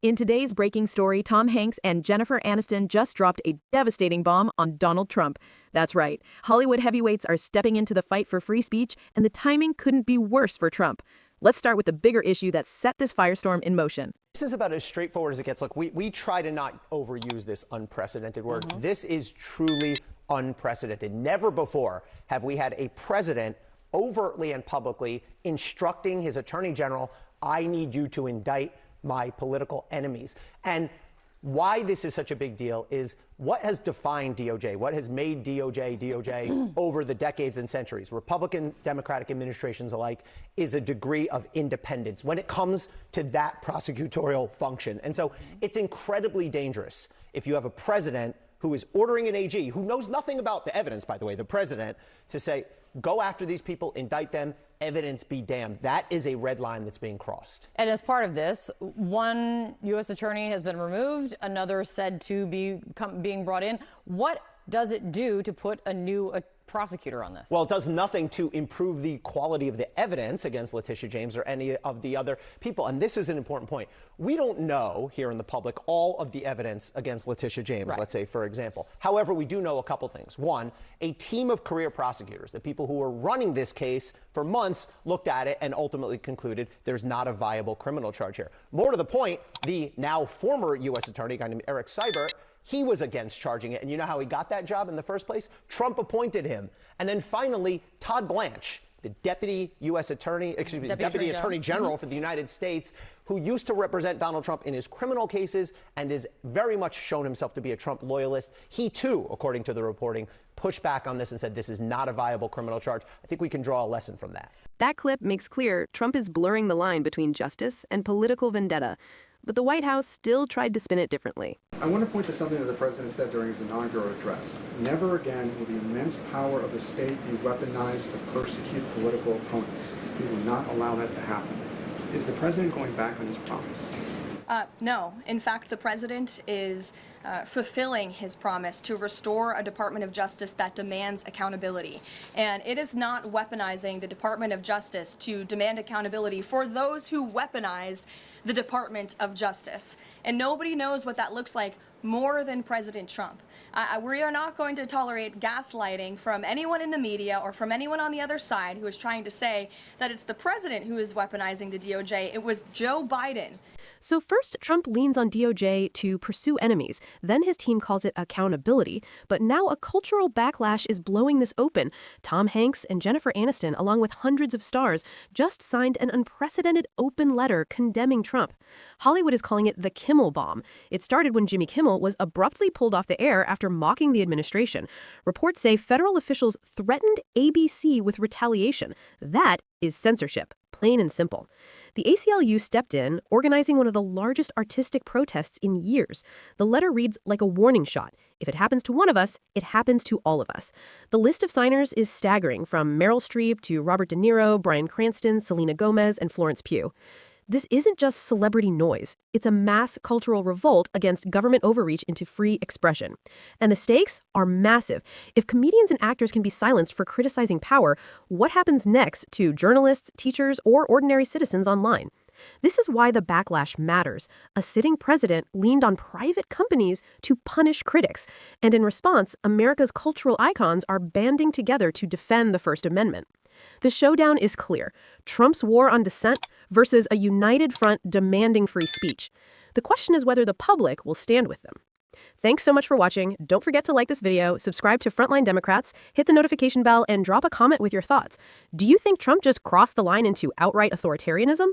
In today's breaking story, Tom Hanks and Jennifer Aniston just dropped a devastating bomb on Donald Trump. That's right, Hollywood heavyweights are stepping into the fight for free speech, and the timing couldn't be worse for Trump. Let's start with the bigger issue that set this firestorm in motion. This is about as straightforward as it gets. Look, we try to not overuse this unprecedented word. This is truly unprecedented. Never before have we had a president overtly and publicly instructing his attorney general, I need you to indict my political enemies. And why this is such a big deal is what has defined DOJ, what has made DOJ over the decades and centuries, Republican, Democratic administrations alike, is a degree of independence when it comes to that prosecutorial function. And so it's incredibly dangerous if you have a president who is ordering an AG, who knows nothing about the evidence, by the way, the president, to say, go after these people, indict them, evidence be damned. That is a red line that's being crossed. And as part of this, one U.S. attorney has been removed, another said to be being brought in. What does it do to put a new prosecutor on this? Well, it does nothing to improve the quality of the evidence against Letitia James or any of the other people. And this is an important point. We don't know here in the public all of the evidence against Letitia James, let's say, for example. However, we do know a couple things. One, a team of career prosecutors, the people who were running this case for months, looked at it and ultimately concluded there's not a viable criminal charge here. More to the point, the now former U.S. attorney, a guy named Eric Seibert, he was against charging it. And you know how he got that job in the first place? Trump appointed him. And then finally, Todd Blanche, the deputy U.S. attorney, deputy attorney general for the United States, who used to represent Donald Trump in his criminal cases and is very much shown himself to be a Trump loyalist. He too, according to the reporting, pushed back on this and said this is not a viable criminal charge. I think we can draw a lesson from that. That clip makes clear Trump is blurring the line between justice and political vendetta. But the White House still tried to spin it differently. I want to point to something that the president said during his inaugural address. Never again will the immense power of the state be weaponized to persecute political opponents. We will not allow that to happen. Is the president going back on his promise? No. In fact, the president is fulfilling his promise to restore a Department of Justice that demands accountability. And it is not weaponizing the Department of Justice to demand accountability for those who weaponized the Department of Justice. And nobody knows what that looks like more than President Trump. We are not going to tolerate gaslighting from anyone in the media or from anyone on the other side who is trying to say that it's the president who is weaponizing the DOJ. It was Joe Biden. So first, Trump leans on DOJ to pursue enemies. Then his team calls it accountability. But now a cultural backlash is blowing this open. Tom Hanks and Jennifer Aniston, along with hundreds of stars, just signed an unprecedented open letter condemning Trump. Hollywood is calling it the Kimmel Bomb. It started when Jimmy Kimmel was abruptly pulled off the air after mocking the administration. Reports say federal officials threatened ABC with retaliation. That is censorship, plain and simple. The ACLU stepped in, organizing one of the largest artistic protests in years. The letter reads like a warning shot. If it happens to one of us, it happens to all of us. The list of signers is staggering, from Meryl Streep to Robert De Niro, Bryan Cranston, Selena Gomez, and Florence Pugh. This isn't just celebrity noise. It's a mass cultural revolt against government overreach into free expression. And the stakes are massive. If comedians and actors can be silenced for criticizing power, what happens next to journalists, teachers, or ordinary citizens online? This is why the backlash matters. A sitting president leaned on private companies to punish critics. And in response, America's cultural icons are banding together to defend the First Amendment. The showdown is clear. Trump's war on dissent versus a united front demanding free speech. The question is whether the public will stand with them. Thanks so much for watching. Don't forget to like this video, subscribe to Frontline Democrats, hit the notification bell, and drop a comment with your thoughts. Do you think Trump just crossed the line into outright authoritarianism?